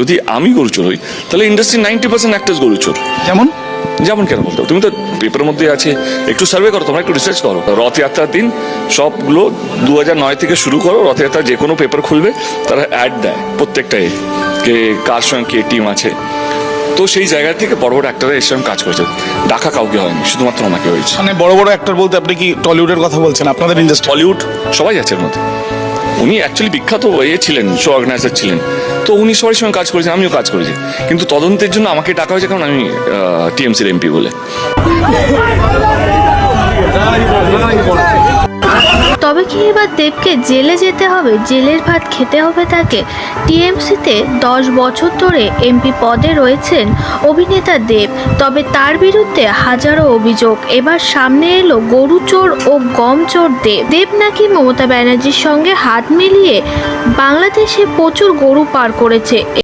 যদি আমি গরুচোর হই তাহলে ইন্ডাস্ট্রি 90% অ্যাক্টার্স গরুচোর। যেমন যেমন কেন বলতো, তুমি তো পেপারের মধ্যে আছে, একটু সার্ভে করো, তোমরা একটু রিসার্চ করো। রথযাত্রার দিন সবগুলো 2009 থেকে শুরু করো, রথযাত্রার যে কোনো পেপার খুলবে তারা অ্যাড দেয় প্রত্যেকটাই, কে কার সঙ্গে কে টিম আছে। তো সেই জায়গা থেকে বড় বড় অ্যাক্টাররা এর সঙ্গে কাজ করেছে, ডাকা কাউকে হয়নি, শুধুমাত্র আমাকে হয়েছে। মানে বড় বড় অ্যাক্টর বলতে আপনি কি টলিউডের কথা বলছেন? আপনাদের ইন্ডাস্ট্রি বলিউড সবাই আছে এর মধ্যে। উনি অ্যাকচুয়ালি বিখ্যাত ছিলেন, শো অর্গানাইজার ছিলেন, তো উনি সবার সঙ্গে কাজ করেছেন, আমিও কাজ করেছি। কিন্তু তদন্তের জন্য আমাকে ডাকা হয়েছে কারণ আমি টিএমসির এমপি বলে। তবে কি এবার দেবকে জেলে যেতে হবে, জেলের ভাত খেতে হবে তাকে? টিএমসিতে 10 বছর ধরে এমপি পদে রয়েছেন অভিনেতা দেব, তবে তার বিরুদ্ধে হাজারো অভিযোগ। এবার সামনে এলো গরু চোর ও গম চোর দেব। দেব নাকি মমতা ব্যানার্জির সঙ্গে হাত মিলিয়ে বাংলাদেশে প্রচুর গরু পার করেছে।